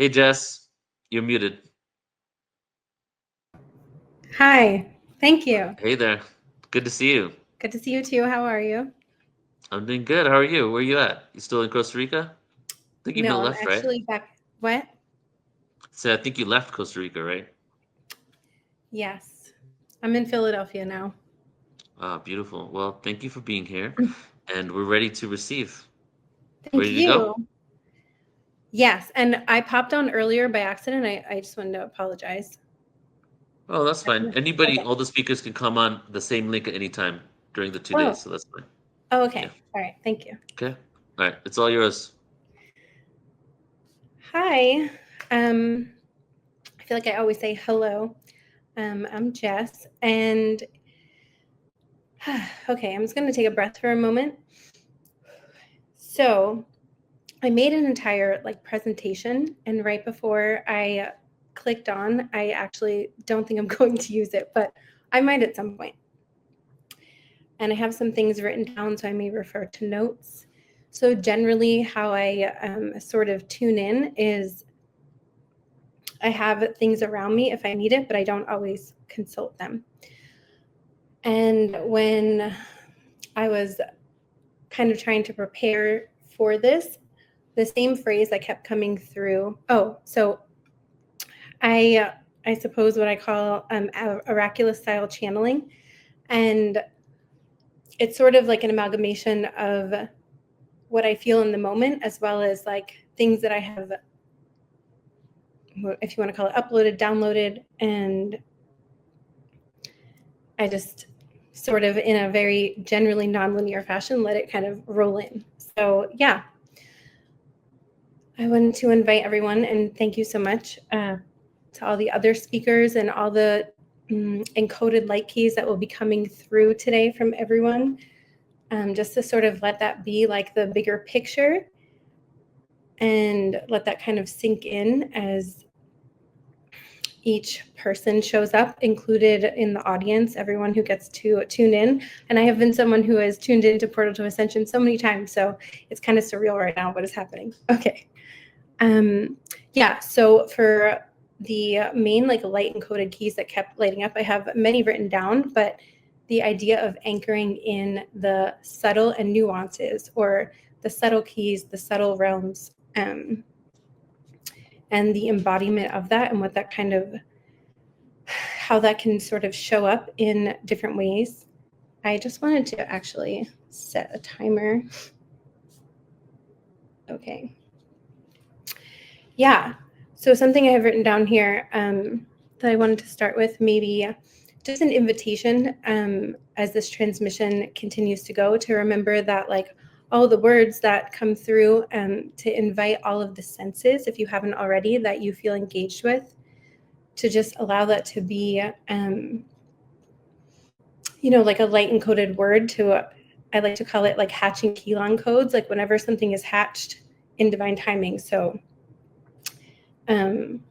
Hey Jess, you're muted. Hi, thank you. Hey there. Good to see you. Good to see you too. How are you? I'm doing good. How are you? Where are you at? You still in Costa Rica? I think you No, I'm left, right? actually back. What? So I think you left Costa Rica, right? Yes, I'm in Philadelphia now. Ah, beautiful. Well, thank you for being here, and we're ready to receive. Thank Ready to go? you. Yes, and I popped on earlier by accident. I just wanted to apologize. Oh, that's fine. Anybody, Okay. all the speakers can come on the same link at any time during the 2 days, Oh, so that's fine. oh, Yeah. okay. All right. Thank you. Okay. All right. It's all yours. Hi. Um, I feel like I always say hello. I'm Jess, and okay, I'm just going to take a breath for a moment. So, I made an entire presentation, and right before I clicked on, I actually don't think I'm going to use it, but I might at some point. And I have some things written down, so I may refer to notes. So generally, how I sort of tune in is I have things around me if I need it, but I don't always consult them. And when I was kind of trying to prepare for this, the same phrase that kept coming through. Oh, so I suppose what I call oracular style channeling, and it's sort of like an amalgamation of what I feel in the moment, as well as like things that I have, if you want to call it, uploaded, downloaded, and I just sort of in a very generally nonlinear fashion let it kind of roll in. So yeah, I wanted to invite everyone and thank you so much to all the other speakers and all the encoded light keys that will be coming through today from everyone, just to sort of let that be like the bigger picture and let that kind of sink in as each person shows up, included in the audience, everyone who gets to tune in. And I have been someone who has tuned into Portal to Ascension so many times, so it's kind of surreal right now what is happening. Okay. Yeah, so for the main light encoded keys that kept lighting up, I have many written down, but the idea of anchoring in the subtle and nuances, or the subtle keys, the subtle realms, and the embodiment of that, and what that kind of, how that can sort of show up in different ways. I just wanted to actually set a timer. Okay. Yeah. So something I have written down here that I wanted to start with, maybe just an invitation as this transmission continues to go, to remember that like all the words that come through, to invite all of the senses, if you haven't already, that you feel engaged with, to just allow that to be, like a light encoded word to, I like to call it like hatching Keylon codes, like whenever something is hatched in divine timing. So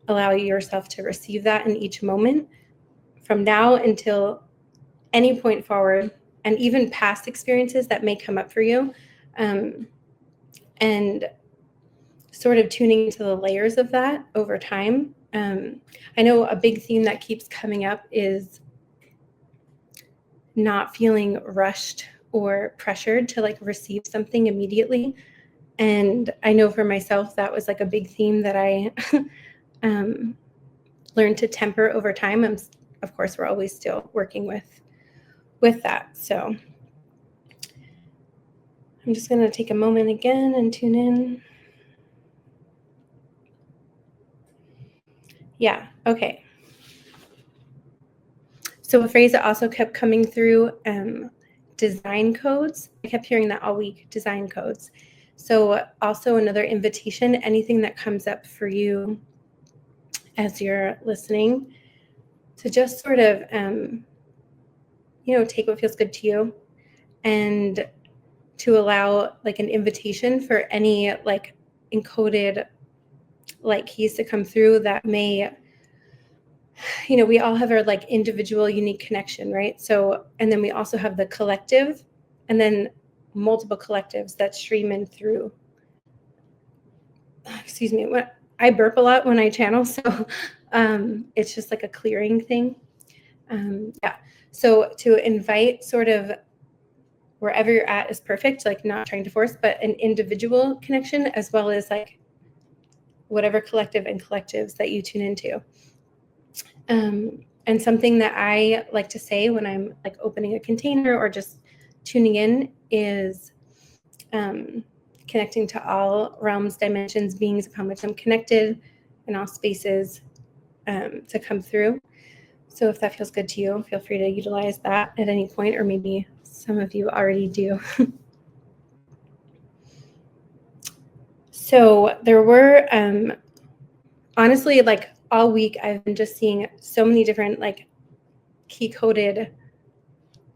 allow yourself to receive that in each moment from now until any point forward, and even past experiences that may come up for you, and sort of tuning into the layers of that over time. I know a big theme that keeps coming up is not feeling rushed or pressured to like receive something immediately. And I know for myself that was like a big theme that I learned to temper over time. Of course, we're always still working with that. So I'm just going to take a moment again and tune in. Yeah, okay. So a phrase that also kept coming through, design codes. I kept hearing that all week, design codes. So also another invitation, anything that comes up for you as you're listening, to just sort of, take what feels good to you, and to allow like an invitation for any like encoded light keys to come through that may, we all have our like individual unique connection, right? So, and then we also have the collective, and then multiple collectives that stream in through, excuse me, I burp a lot when I channel, so it's just like a clearing thing. Yeah. So to invite sort of wherever you're at is perfect, like not trying to force, but an individual connection as well as like whatever collective and collectives that you tune into. And something that I like to say when I'm like opening a container or just tuning in is connecting to all realms, dimensions, beings upon which I'm connected in all spaces to come through. So if that feels good to you, feel free to utilize that at any point, or maybe some of you already do. So there were, honestly, like all week, I've been just seeing so many different like key coded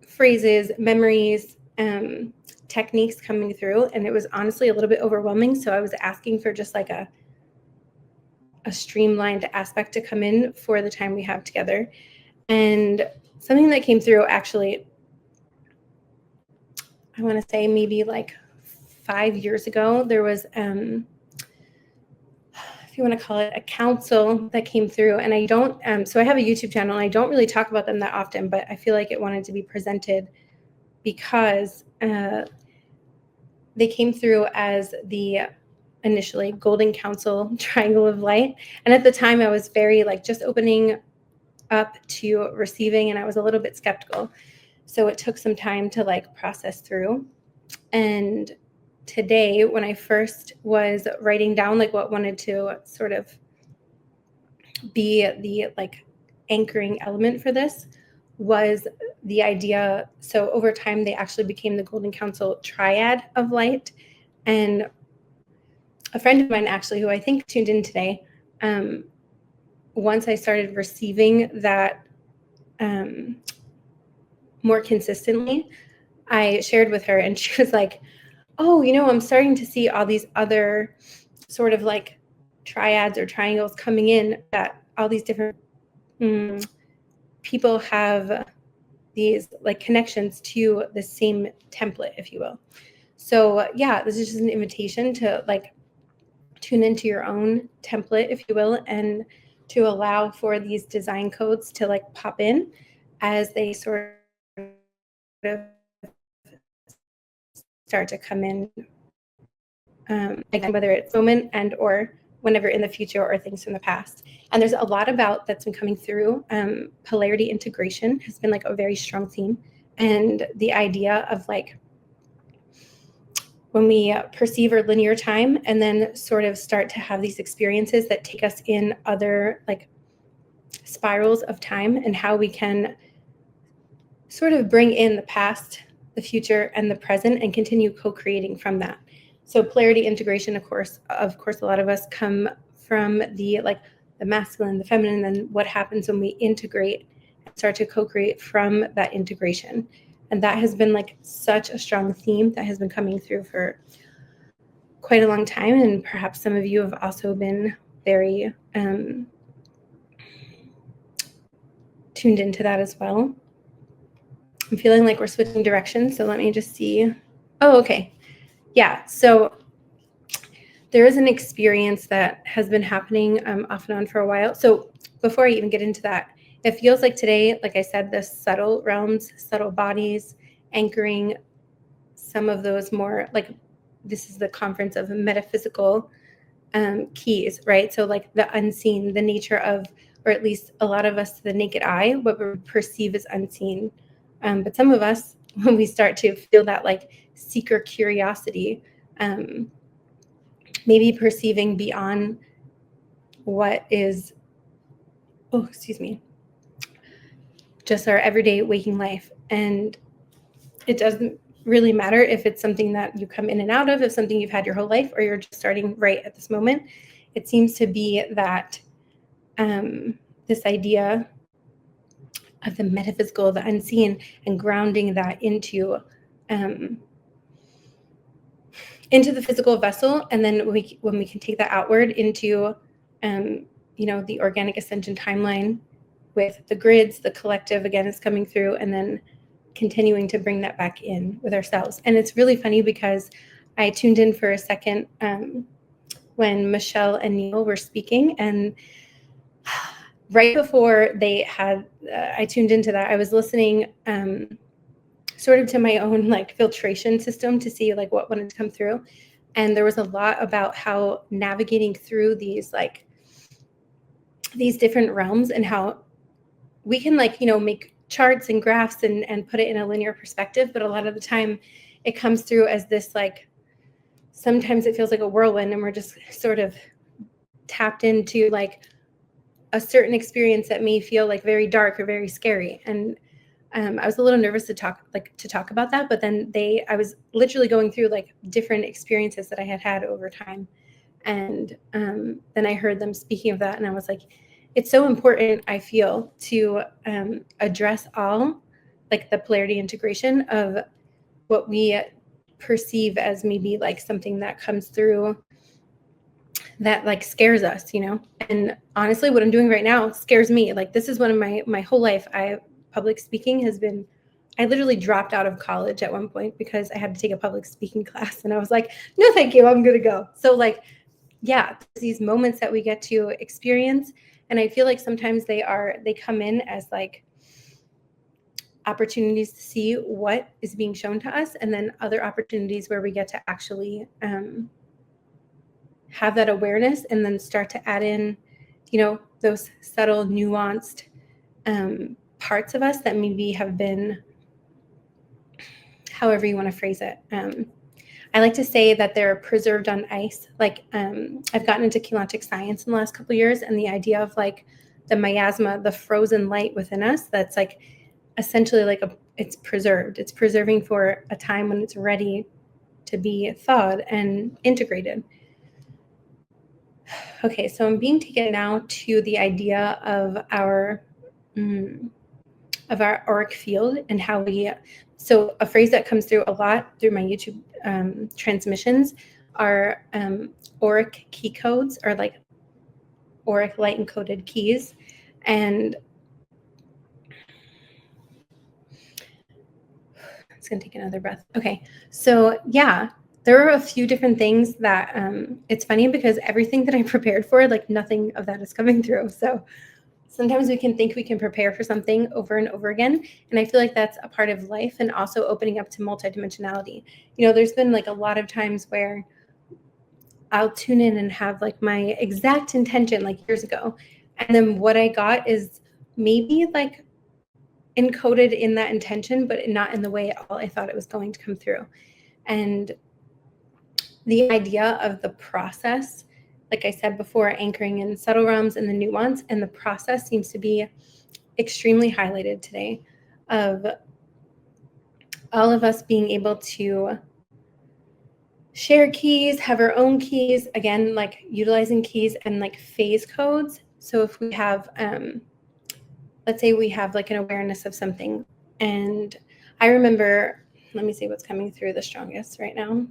phrases, memories, techniques coming through. And it was honestly a little bit overwhelming. So I was asking for just like a streamlined aspect to come in for the time we have together. And something that came through actually, I want to say maybe like 5 years ago, there was, if you want to call it a council that came through. And I don't, so I have a YouTube channel and I don't really talk about them that often, but I feel like it wanted to be presented because they came through as the initially Golden Council Triangle of Light. And at the time I was very like just opening up to receiving and I was a little bit skeptical. So it took some time to like process through. And today when I first was writing down like what wanted to sort of be the like anchoring element for this was the idea. So over time they actually became the Golden Council Triad of Light. And a friend of mine actually who I think tuned in today, once I started receiving that more consistently, I shared with her and she was like, oh, you know, I'm starting to see all these other sort of like triads or triangles coming in, that all these different people have these like connections to the same template, if you will. So yeah, this is just an invitation to like tune into your own template, if you will, and to allow for these design codes to like pop in as they sort of start to come in, again, whether it's moment and or whenever in the future or things from the past. And there's a lot about that's been coming through. Polarity integration has been like a very strong theme, and the idea of like when we perceive our linear time and then sort of start to have these experiences that take us in other like spirals of time, and how we can sort of bring in the past, the future, and the present and continue co-creating from that. So polarity integration, of course, a lot of us come from the like the masculine, the feminine, and what happens when we integrate and start to co-create from that integration. And that has been like such a strong theme that has been coming through for quite a long time. And perhaps some of you have also been very tuned into that as well. I'm feeling like we're switching directions, so let me just see. Oh, okay. Yeah, so there is an experience that has been happening off and on for a while. So before I even get into that, it feels like today, like I said, the subtle realms, subtle bodies, anchoring some of those more like, this is the conference of metaphysical keys, right? So like the unseen, the nature of, or at least a lot of us to the naked eye, what we perceive as unseen. But some of us, when we start to feel that like seeker curiosity, maybe perceiving beyond what is, oh, excuse me, just our everyday waking life. And it doesn't really matter if it's something that you come in and out of, if something you've had your whole life, or you're just starting right at this moment. It seems to be that this idea of the metaphysical, the unseen, and grounding that into the physical vessel, and then when we can take that outward into the organic ascension timeline with the grids, the collective again is coming through, and then continuing to bring that back in with ourselves. And it's really funny because I tuned in for a second when Michelle and Neil were speaking, and right before they had, I tuned into that, I was listening sort of to my own like filtration system to see like what wanted to come through. And there was a lot about how navigating through these like these different realms and how we can like, you know, make charts and graphs and put it in a linear perspective. But a lot of the time it comes through as this like, sometimes it feels like a whirlwind and we're just sort of tapped into like a certain experience that may feel like very dark or very scary. And I was a little nervous to talk about that, but then I was literally going through like different experiences that I had had over time. And then I heard them speaking of that, and I was like, it's so important, I feel, to address all like the polarity integration of what we perceive as maybe like something that comes through that like scares us, you know. And honestly, what I'm doing right now scares me. Like, this is one of my whole life, public speaking has been, I literally dropped out of college at one point because I had to take a public speaking class, and I was like, no thank you, I'm gonna go. So like, yeah, these moments that we get to experience, and I feel like sometimes they come in as like opportunities to see what is being shown to us, and then other opportunities where we get to actually have that awareness and then start to add in, you know, those subtle, nuanced parts of us that maybe have been, however you want to phrase it. I like to say that they're preserved on ice. Like I've gotten into chelantic science in the last couple of years, and the idea of like the miasma, the frozen light within us, that's like essentially like it's preserved. It's preserving for a time when it's ready to be thawed and integrated. Okay, so I'm being taken now to the idea of our auric field and how we. So a phrase that comes through a lot through my YouTube transmissions are auric key codes, or like auric light encoded keys. And it's gonna take another breath. Okay, so yeah, there are a few different things that it's funny because everything that I prepared for, like nothing of that is coming through. So sometimes we can think we can prepare for something over and over again. And I feel like that's a part of life, and also opening up to multidimensionality. You know, there's been like a lot of times where I'll tune in and have like my exact intention like years ago. And then what I got is maybe like encoded in that intention, but not in the way at all I thought it was going to come through. And the idea of the process, like I said before, anchoring in subtle realms and the nuance, and the process seems to be extremely highlighted today, of all of us being able to share keys, have our own keys, again, like utilizing keys and like phase codes. So if we have, let's say we have like an awareness of something, and I remember, let me see what's coming through the strongest right now.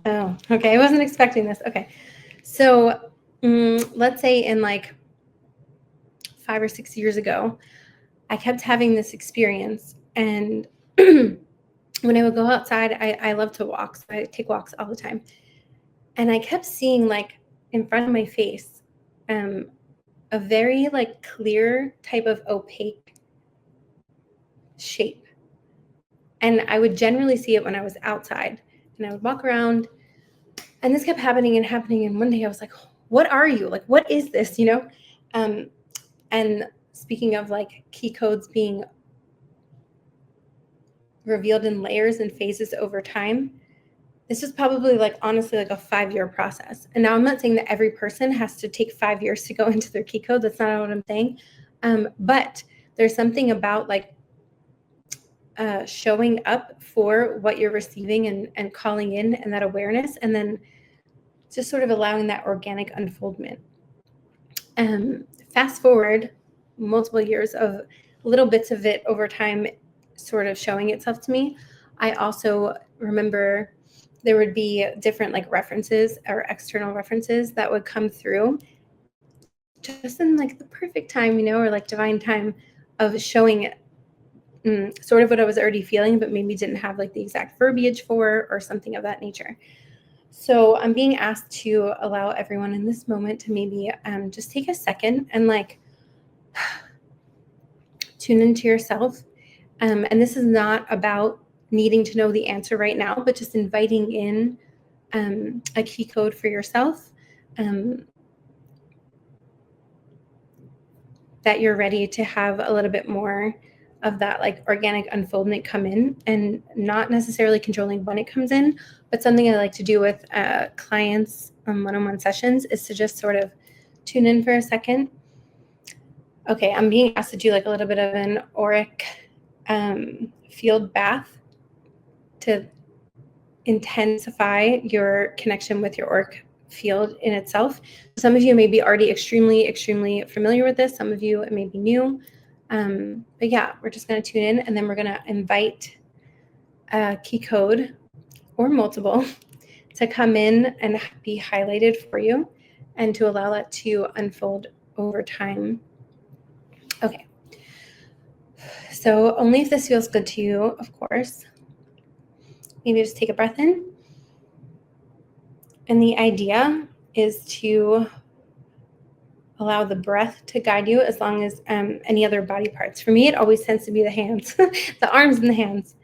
Oh, okay. I wasn't expecting this. Okay. So let's say in like 5 or 6 years ago, I kept having this experience. And when I would go outside, I love to walk. So I take walks all the time. And I kept seeing like in front of my face, a very like clear type of opaque shape. And I would generally see it when I was outside, and I would walk around, and this kept happening and happening. And one day I was like, what are you? Like, what is this, you know? And speaking of like key codes being revealed in layers and phases over time, this is probably like honestly like a 5-year process. And now I'm not saying that every person has to take 5 years to go into their key code. That's not what I'm saying. But there's something about like showing up for what you're receiving and calling in, and that awareness, and then just sort of allowing that organic unfoldment. Fast forward multiple years of little bits of it over time sort of showing itself to me. I also remember there would be different like references or external references that would come through just in like the perfect time, you know, or like divine time of showing sort of what I was already feeling, but maybe didn't have like the exact verbiage for, or something of that nature. So I'm being asked to allow everyone in this moment to maybe just take a second and like tune into yourself. And this is not about needing to know the answer right now, but just inviting in a key code for yourself that you're ready to have a little bit more of that like organic unfoldment come in, and not necessarily controlling when it comes in, but something I like to do with clients on one-on-one sessions is to just sort of tune in for a second. Okay, I'm being asked to do like a little bit of an Auric field bath to intensify your connection with your Auric field in itself. Some of you may be already extremely familiar with this. Some of you it may be new. But yeah, we're just going to tune in, and then we're going to invite a key code or multiple to come in and be highlighted for you, and to allow that to unfold over time. Okay. So only if this feels good to you, of course. Maybe just take a breath in. And the idea is to allow the breath to guide you, as long as any other body parts. For me, it always tends to be the hands, the arms and the hands.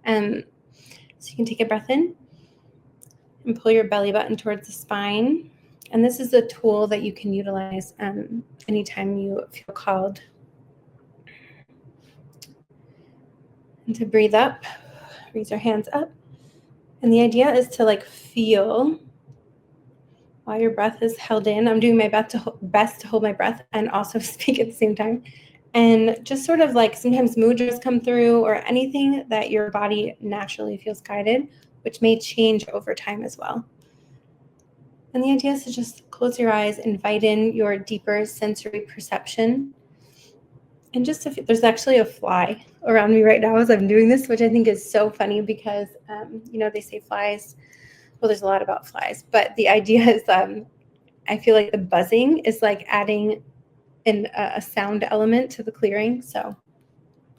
So you can take a breath in and pull your belly button towards the spine. And this is a tool that you can utilize anytime you feel called. And to breathe up, raise your hands up. And the idea is to like feel while your breath is held in. I'm doing my best to hold my breath and also speak at the same time. And just sort of like sometimes mudras come through, or anything that your body naturally feels guided, which may change over time as well. And the idea is to just close your eyes, invite in your deeper sensory perception. And just if there's actually a fly around me right now as I'm doing this, which I think is so funny because, they say flies. Well, there's a lot about flies, but the idea is I feel like the buzzing is like adding a sound element to the clearing. So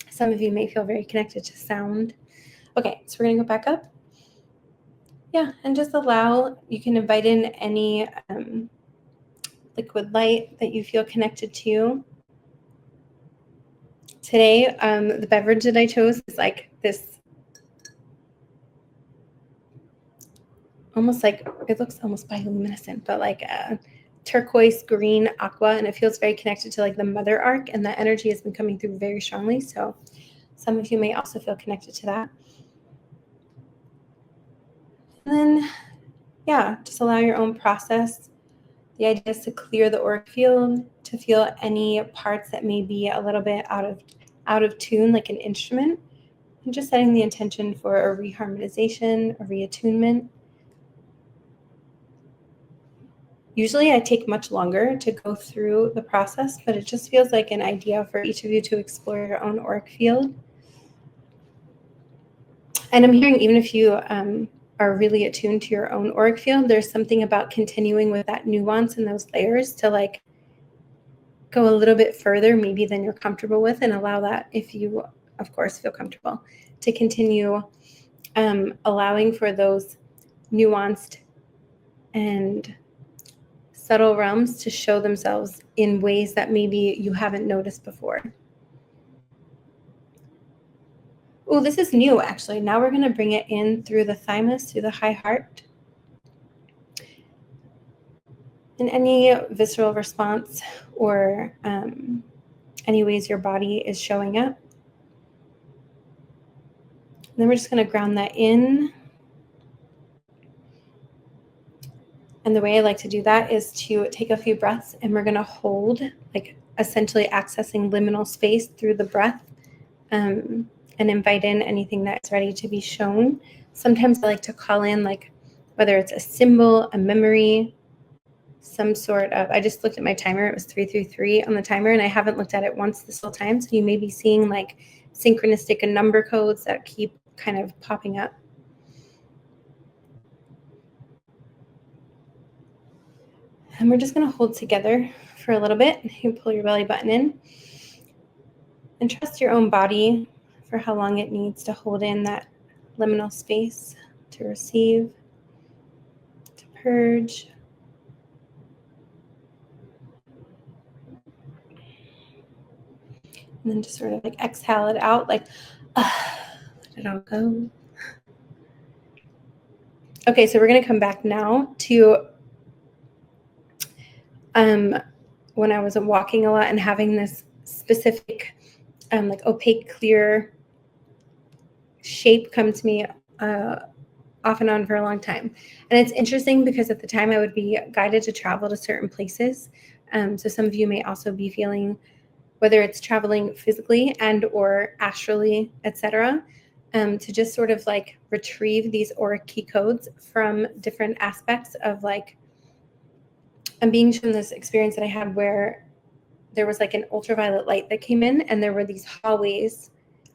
some of you may feel very connected to sound. Okay, so we're going to go back up. Yeah, and just you can invite in any liquid light that you feel connected to. Today, the beverage that I chose is like this, almost like, it looks almost bioluminescent, but like a turquoise green aqua, and it feels very connected to like the mother arc, and that energy has been coming through very strongly. So some of you may also feel connected to that. And then, yeah, just allow your own process. The idea is to clear the auric field, to feel any parts that may be a little bit out of tune, like an instrument, and just setting the intention for a reharmonization, a reattunement. Usually I take much longer to go through the process, but it just feels like an idea for each of you to explore your own auric field. And I'm hearing, even if you are really attuned to your own auric field, there's something about continuing with that nuance and those layers to like go a little bit further maybe than you're comfortable with, and allow that, if you of course feel comfortable, to continue allowing for those nuanced and subtle realms to show themselves in ways that maybe you haven't noticed before. Oh, this is new, actually. Now we're going to bring it in through the thymus, through the high heart. In any visceral response, or any ways your body is showing up. And then we're just going to ground that in. And the way I like to do that is to take a few breaths, and we're going to hold, like essentially accessing liminal space through the breath, and invite in anything that's ready to be shown. Sometimes I like to call in, like, whether it's a symbol, a memory, some sort of, I just looked at my timer. It was 333 on the timer, and I haven't looked at it once this whole time. So you may be seeing like synchronistic and number codes that keep kind of popping up. And we're just going to hold together for a little bit. You pull your belly button in and trust your own body for how long it needs to hold in that liminal space to receive, to purge. And then just sort of like exhale it out, like, let it all go. Okay, so we're going to come back now to when I was walking a lot and having this specific like opaque, clear shape come to me off and on for a long time. And it's interesting because at the time I would be guided to travel to certain places. So some of you may also be feeling, whether it's traveling physically and or astrally, etc., to just sort of like retrieve these auric key codes from different aspects of like, I'm being shown this experience that I had where there was like an ultraviolet light that came in and there were these hallways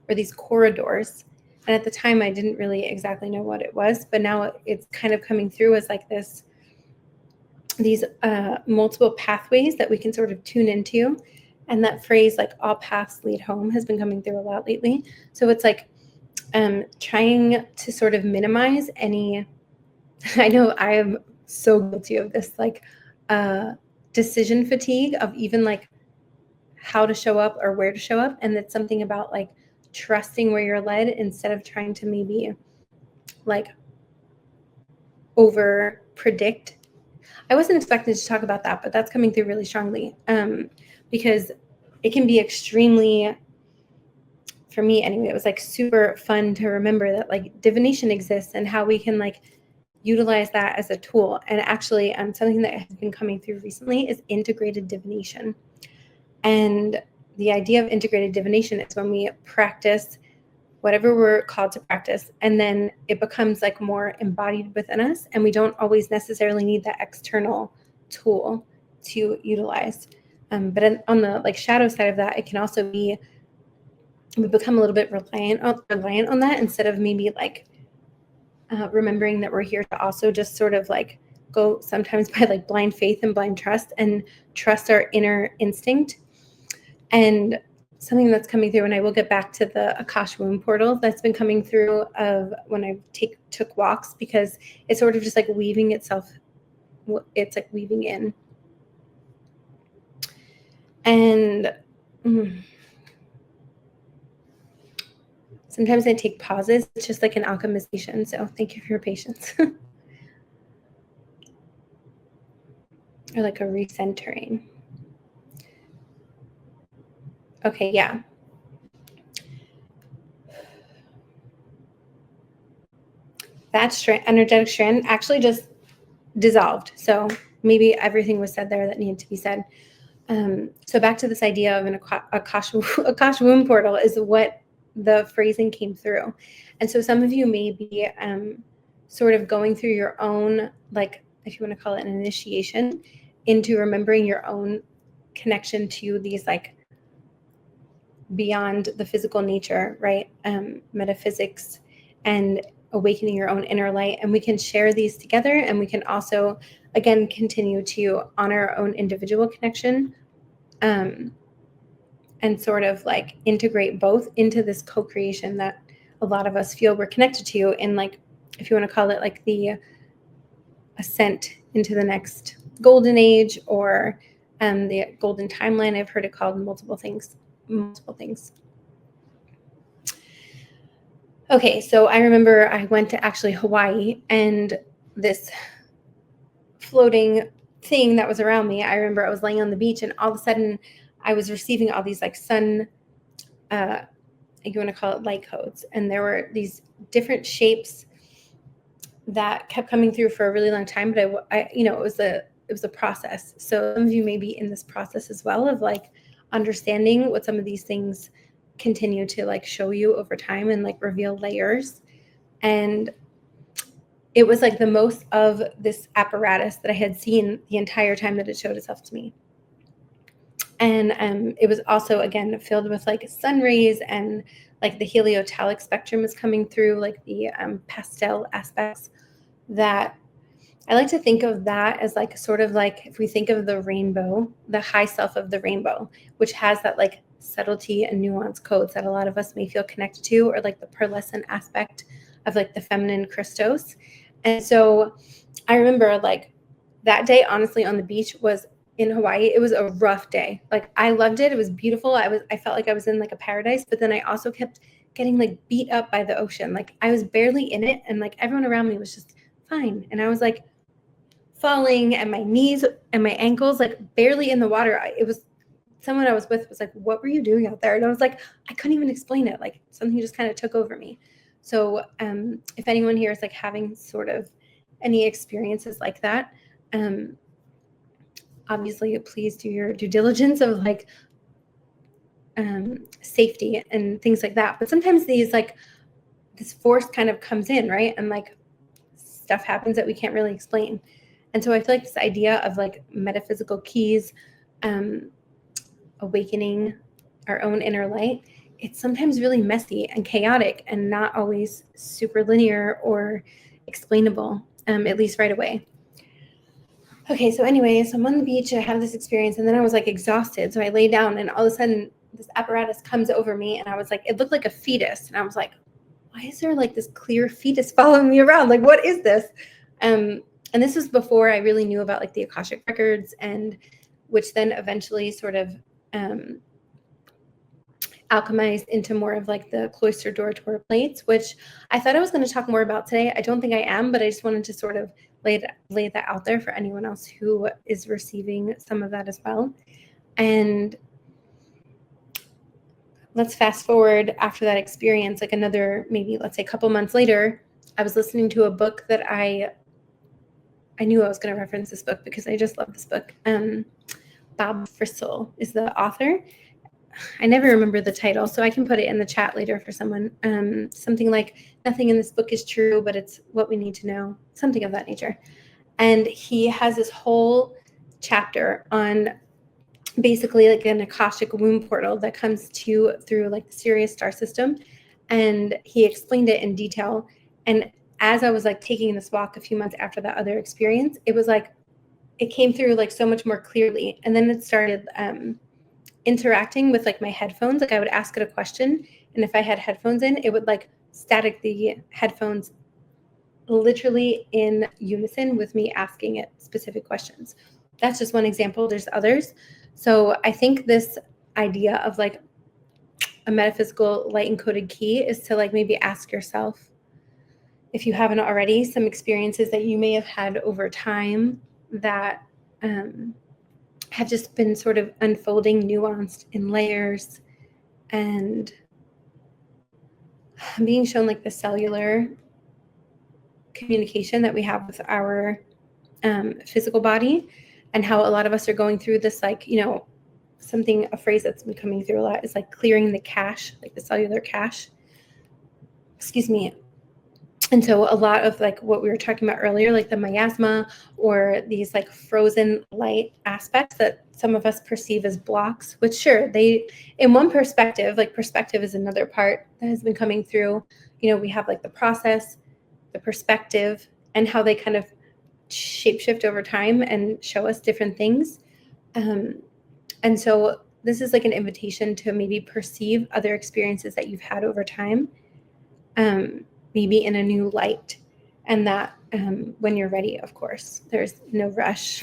or these corridors. And at the time I didn't really exactly know what it was, but now it's kind of coming through as like these multiple pathways that we can sort of tune into. And that phrase, like all paths lead home, has been coming through a lot lately. So it's like trying to sort of minimize any, I know I am so guilty of this, like decision fatigue of even like how to show up or where to show up. And it's something about like trusting where you're led instead of trying to maybe like over predict. I wasn't expecting to talk about that, but that's coming through really strongly because it can be extremely, for me anyway, it was like super fun to remember that like divination exists and how we can like utilize that as a tool. And actually something that has been coming through recently is integrated divination. And the idea of integrated divination is when we practice whatever we're called to practice, and then it becomes like more embodied within us, and we don't always necessarily need that external tool to utilize. But on the like shadow side of that, it can also be we become a little bit reliant on that instead of maybe like remembering that we're here to also just sort of like go sometimes by like blind faith and blind trust and trust our inner instinct. And something that's coming through, and I will get back to the Akash womb portal that's been coming through of when I took walks, because it's sort of just like weaving itself, it's like weaving in. And sometimes I take pauses. It's just like an alchemization. So thank you for your patience. Or like a recentering. Okay, yeah. That strand, energetic strand actually just dissolved. So maybe everything was said there that needed to be said. So back to this idea of an Akash womb portal is what the phrasing came through. And so some of you may be sort of going through your own, like, if you want to call it an initiation into remembering your own connection to these like beyond the physical nature, right? Metaphysics and awakening your own inner light. And we can share these together, and we can also, again, continue to honor our own individual connection and sort of like integrate both into this co-creation that a lot of us feel we're connected to in, like, if you want to call it like the ascent into the next golden age, or the golden timeline. I've heard it called multiple things. Okay, so I remember I went to actually Hawaii, and this floating thing that was around me, I remember I was laying on the beach, and all of a sudden I was receiving all these like sun, you want to call it light codes, and there were these different shapes that kept coming through for a really long time. But I it was a process. So some of you may be in this process as well of like understanding what some of these things continue to like show you over time and like reveal layers. And it was like the most of this apparatus that I had seen the entire time that it showed itself to me. And it was also, again, filled with like sun rays, and like the heliotalic spectrum is coming through, like the pastel aspects. That I like to think of that as like sort of like if we think of the rainbow, the high self of the rainbow, which has that like subtlety and nuance codes that a lot of us may feel connected to, or like the pearlescent aspect of like the feminine Christos. And so I remember like that day, honestly, on the beach was in Hawaii. It was a rough day. Like I loved it. It was beautiful. I felt like I was in like a paradise, but then I also kept getting like beat up by the ocean. Like I was barely in it, and like everyone around me was just fine. And I was like falling, and my knees and my ankles like barely in the water. It was someone I was with was like, "What were you doing out there?" And I was like, I couldn't even explain it. Like something just kind of took over me. So if anyone here is like having sort of any experiences like that, obviously please do your due diligence of like safety and things like that. But sometimes these like this force kind of comes in, right? And like stuff happens that we can't really explain. And so I feel like this idea of like metaphysical keys, awakening our own inner light, it's sometimes really messy and chaotic and not always super linear or explainable, at least right away. Okay, so anyways, I'm on the beach, I have this experience, and then I was like exhausted. So I lay down, and all of a sudden this apparatus comes over me, and I was like, it looked like a fetus. And I was like, why is there like this clear fetus following me around? Like, what is this? And this was before I really knew about like the Akashic records, and which then eventually sort of alchemized into more of like the cloister door Torah plates, which I thought I was going to talk more about today. I don't think I am, but I just wanted to sort of lay that out there for anyone else who is receiving some of that as well. And let's fast forward after that experience, like another, maybe let's say a couple months later, I was listening to a book that I knew I was going to reference this book because I just love this book. Bob Frissell is the author. I never remember the title, so I can put it in the chat later for someone. Something like, nothing in this book is true, but it's what we need to know, something of that nature. And he has this whole chapter on basically like an Akashic womb portal that comes through like the Sirius star system. And he explained it in detail. And as I was like taking this walk a few months after that other experience, it was like, it came through like so much more clearly. And then it started interacting with like my headphones. Like I would ask it a question, and if I had headphones in, it would like static the headphones literally in unison with me asking it specific questions. That's just one example. There's others. So I think this idea of like a metaphysical light encoded key is to like maybe ask yourself, if you haven't already, some experiences that you may have had over time that have just been sort of unfolding, nuanced in layers, and being shown like the cellular communication that we have with our physical body, and how a lot of us are going through this, like, you know, a phrase that's been coming through a lot is like clearing the cache, like the cellular cache. Excuse me. And so a lot of like what we were talking about earlier, like the miasma or these like frozen light aspects that some of us perceive as blocks, which sure, they, in one perspective, like perspective is another part that has been coming through. You know, we have like the process, the perspective, and how they kind of shapeshift over time and show us different things. And so this is like an invitation to maybe perceive other experiences that you've had over time, maybe in a new light. And that when you're ready, of course, there's no rush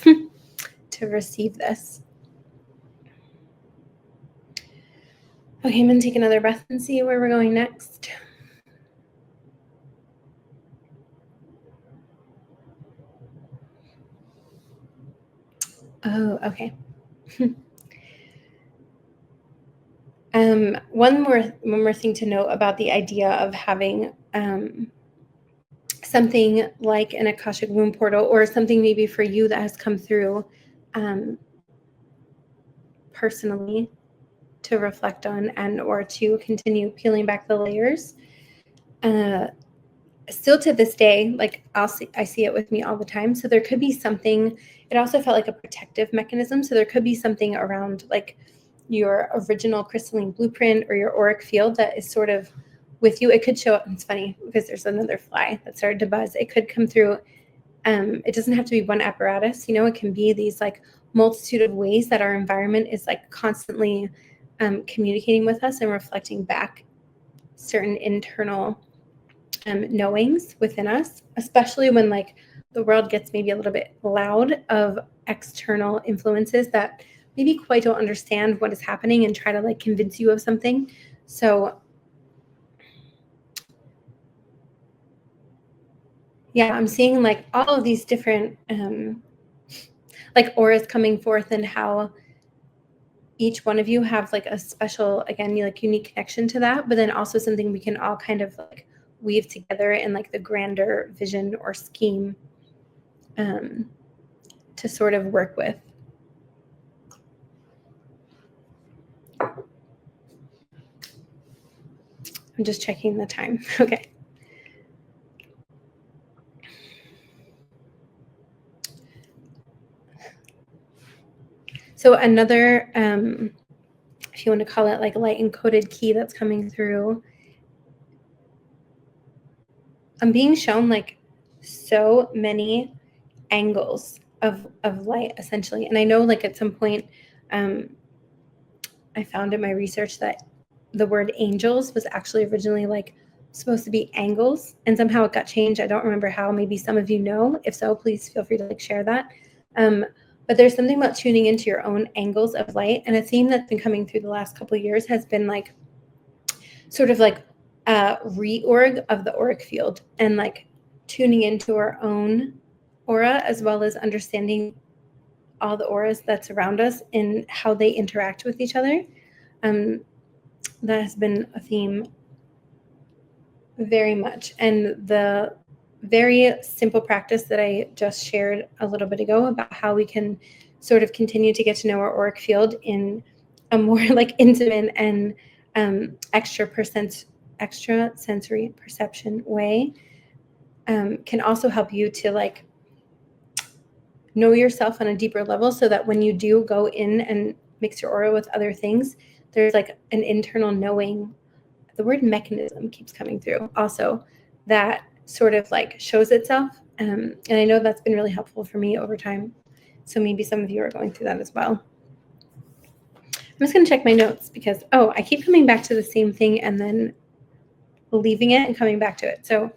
to receive this. Okay, I'm going to take another breath and see where we're going next. Oh, okay. One more thing to note about the idea of having something like an Akashic womb portal, or something maybe for you that has come through personally to reflect on and or to continue peeling back the layers. Still to this day, like I see it with me all the time. So there could be something, it also felt like a protective mechanism. So there could be something around like your original crystalline blueprint or your auric field that is sort of with you. It could show up. It's funny because there's another fly that started to buzz. It could come through. It doesn't have to be one apparatus. You know, it can be these like multitude of ways that our environment is like constantly communicating with us and reflecting back certain internal knowings within us, especially when like the world gets maybe a little bit loud of external influences that maybe quite don't understand what is happening and try to like convince you of something. So yeah, I'm seeing like all of these different like auras coming forth, and how each one of you have like a special, again, like unique connection to that, but then also something we can all kind of like weave together in like the grander vision or scheme to sort of work with. I'm just checking the time. Okay. So another, if you want to call it like light encoded key that's coming through, I'm being shown like so many angles of light, essentially. And I know like at some point, I found in my research that the word angels was actually originally like supposed to be angles, and somehow it got changed. I don't remember how. Maybe some of you know. If so, please feel free to like share that. But there's something about tuning into your own angles of light, and a theme that's been coming through the last couple of years has been like sort of like reorg of the auric field, and like tuning into our own aura, as well as understanding all the auras that surround us and how they interact with each other. That has been a theme very much. And the very simple practice that I just shared a little bit ago about how we can sort of continue to get to know our auric field in a more like intimate and extra sensory perception way can also help you to like know yourself on a deeper level, so that when you do go in and mix your aura with other things, there's like an internal knowing. The word mechanism keeps coming through also, that sort of like shows itself. And I know that's been really helpful for me over time. So maybe some of you are going through that as well. I'm just going to check my notes because, I keep coming back to the same thing and then leaving it and coming back to it. So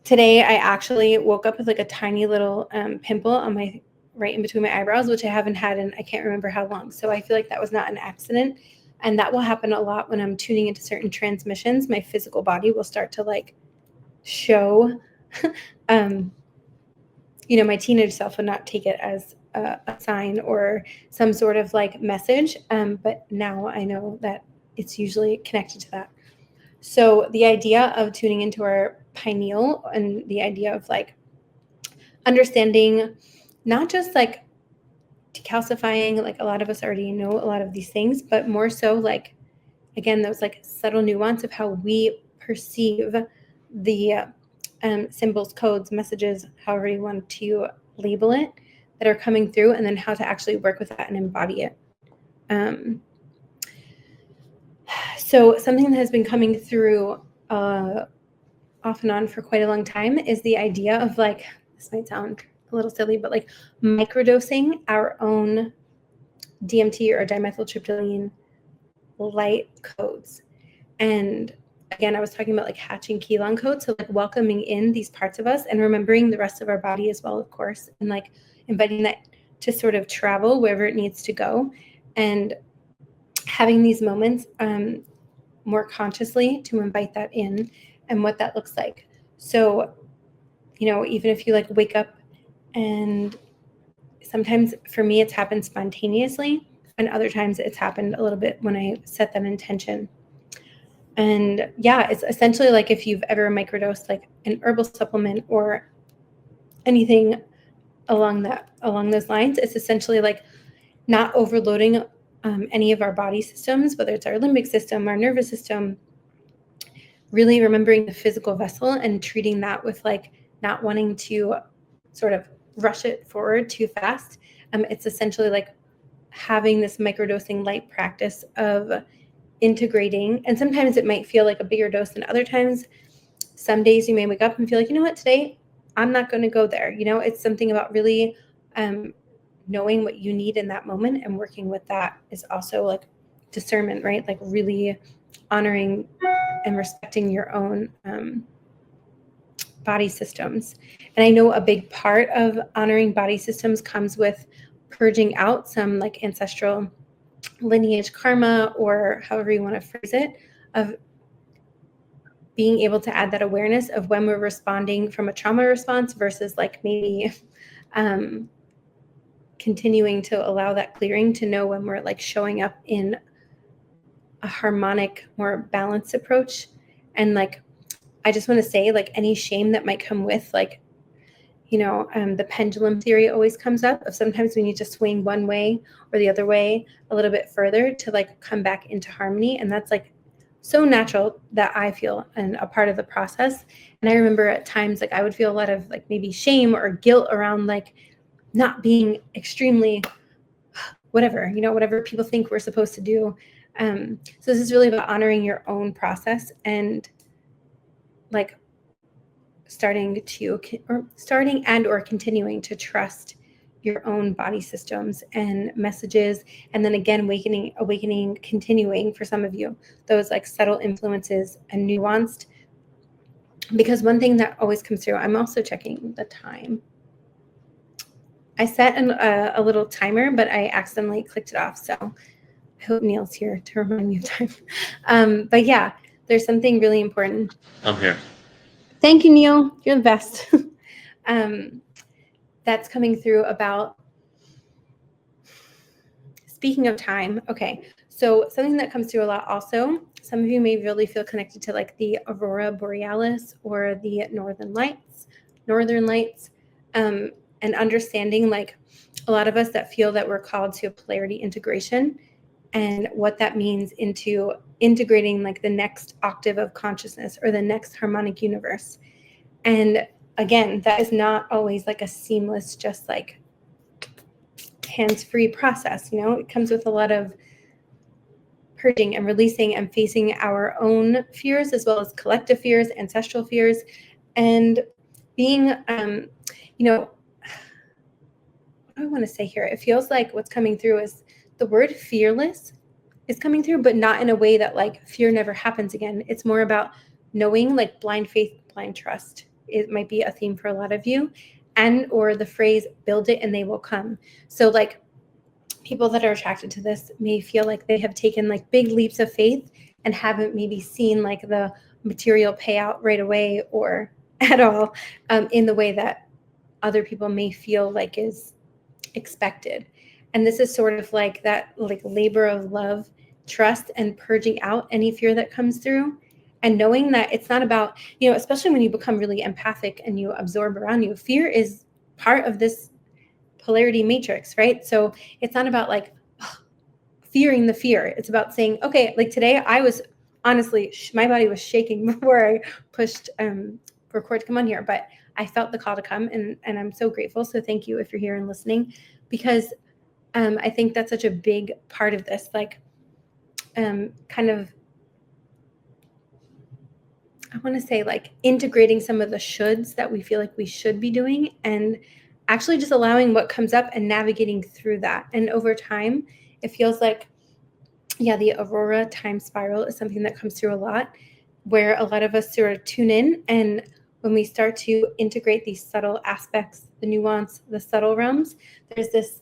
today I actually woke up with like a tiny little pimple on my right in between my eyebrows, which I haven't had in I can't remember how long. So I feel like that was not an accident. And that will happen a lot when I'm tuning into certain transmissions. My physical body will start to like show, my teenage self would not take it as a sign or some sort of like message. But now I know that it's usually connected to that. So the idea of tuning into our pineal, and the idea of like understanding, not just like decalcifying, like a lot of us already know a lot of these things, but more so like, again, those like subtle nuance of how we perceive the symbols, codes, messages, however you want to label it, that are coming through, and then how to actually work with that and embody it. So something that has been coming through off and on for quite a long time is the idea of like, this might sound a little silly, but like microdosing our own DMT or dimethyltryptamine light codes. And again, I was talking about like hatching Keylon codes, so like welcoming in these parts of us and remembering the rest of our body as well, of course, and like inviting that to sort of travel wherever it needs to go, and having these moments more consciously to invite that in and what that looks like. So, even if you like wake up, and sometimes for me it's happened spontaneously, and other times it's happened a little bit when I set that intention. And yeah, it's essentially like if you've ever microdosed like an herbal supplement or anything along those lines, it's essentially like not overloading any of our body systems, whether it's our limbic system, our nervous system, really remembering the physical vessel and treating that with like not wanting to sort of rush it forward too fast. It's essentially like having this microdosing light practice of integrating. And sometimes it might feel like a bigger dose than other times. Some days you may wake up and feel like, you know what, today I'm not going to go there. It's something about really knowing what you need in that moment and working with that is also like discernment, right? Like really honoring and respecting your own body systems. And I know a big part of honoring body systems comes with purging out some like ancestral lineage karma, or however you want to phrase it, of being able to add that awareness of when we're responding from a trauma response versus like maybe continuing to allow that clearing, to know when we're like showing up in a harmonic, more balanced approach. And like, I just want to say, like, any shame that might come with, like, the pendulum theory always comes up of sometimes we need to swing one way or the other way a little bit further to like come back into harmony. And that's like so natural that I feel and a part of the process. And I remember at times like I would feel a lot of like maybe shame or guilt around like not being extremely whatever, whatever people think we're supposed to do. So this is really about honoring your own process and like starting and or continuing to trust your own body systems and messages. And then again, awakening, continuing for some of you, those like subtle influences and nuanced. Because one thing that always comes through, I'm also checking the time. I set a little timer, but I accidentally clicked it off. So I hope Neil's here to remind me of time. But yeah, there's something really important. I'm here. Thank you, Neil. You're the best. That's coming through about, speaking of time. Okay. So something that comes through a lot also, some of you may really feel connected to like the Aurora Borealis or the Northern Lights, and understanding like a lot of us that feel that we're called to a polarity integration and what that means into integrating like the next octave of consciousness or the next harmonic universe. And again, that is not always like a seamless, just like hands-free process. It comes with a lot of purging and releasing and facing our own fears as well as collective fears, ancestral fears, and being, what do I want to say here? It feels like what's coming through is the word fearless is coming through, but not in a way that like fear never happens again. It's more about knowing, like blind faith, blind trust. It might be a theme for a lot of you, and or the phrase build it and they will come. So like people that are attracted to this may feel like they have taken like big leaps of faith and haven't maybe seen like the material payout right away or at all in the way that other people may feel like is expected. And this is sort of like that like labor of love, trust, and purging out any fear that comes through, and knowing that it's not about, especially when you become really empathic and you absorb around you, fear is part of this polarity matrix, right? So it's not about like fearing the fear. It's about saying, okay, like today I was honestly, my body was shaking before I pushed record to come on here, but I felt the call to come, and I'm so grateful. So thank you if you're here and listening, because I think that's such a big part of this, like kind of, I want to say like integrating some of the shoulds that we feel like we should be doing, and actually just allowing what comes up and navigating through that. And over time, it feels like, yeah, the Aurora time spiral is something that comes through a lot, where a lot of us sort of tune in, and when we start to integrate these subtle aspects, the nuance, the subtle realms, there's this,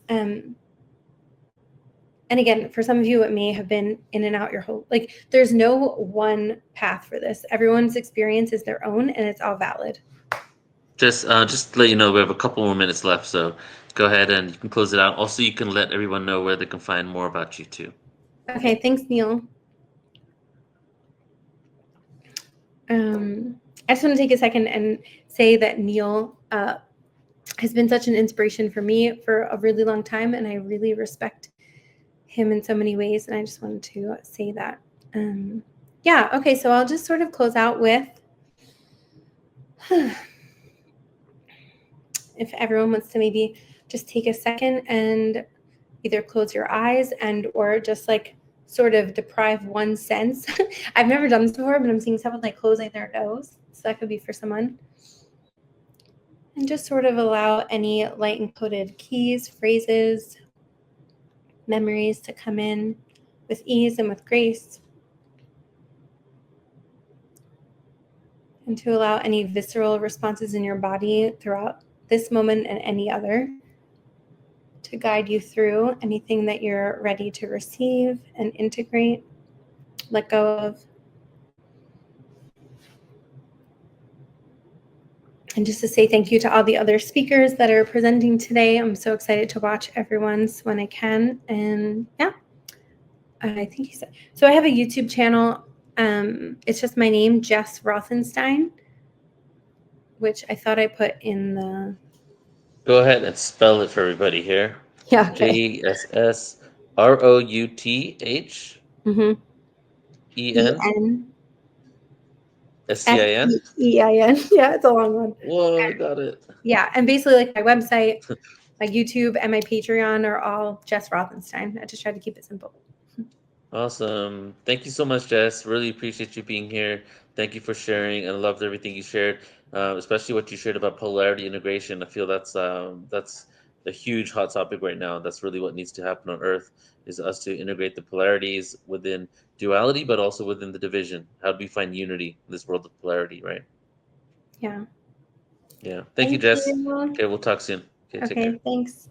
and again, for some of you, it may have been in and out your whole, like there's no one path for this. Everyone's experience is their own, and it's all valid. Just to let you know, we have a couple more minutes left, so go ahead and you can close it out. Also, you can let everyone know where they can find more about you too. Okay, thanks, Neil. I just want to take a second and say that Neil has been such an inspiration for me for a really long time, and I really respect him in so many ways, and I just wanted to say that. Yeah, okay, so I'll just sort of close out with, if everyone wants to maybe just take a second and either close your eyes and or just like sort of deprive one sense. I've never done this before, but I'm seeing someone like closing their nose, so that could be for someone. And just sort of allow any light encoded keys, phrases, memories to come in with ease and with grace. And to allow any visceral responses in your body throughout this moment and any other to guide you through anything that you're ready to receive and integrate, let go of. And just to say thank you to all the other speakers that are presenting today. I'm so excited to watch everyone's when I can. And yeah, I think he said, so I have a YouTube channel. It's just my name, Jess Rothenstein, which I thought I put in the... Go ahead and spell it for everybody here. Yeah, okay. JessRouth Mm-hmm. EN STIN. STEIN. Yeah, it's a long one. Whoa, got it. Yeah, and basically like my website, my YouTube, and my Patreon are all Jess Rothenstein. I just tried to keep it simple. Awesome. Thank you so much, Jess. Really appreciate you being here. Thank you for sharing, and I loved everything you shared, especially what you shared about polarity integration. I feel that's a huge hot topic right now. That's really what needs to happen on Earth, is us to integrate the polarities within duality, but also within the division. How do we find unity in this world of polarity, right? Yeah. Yeah. Thank you, Jess. You. Okay, we'll talk soon. Okay, take care. Okay, thanks.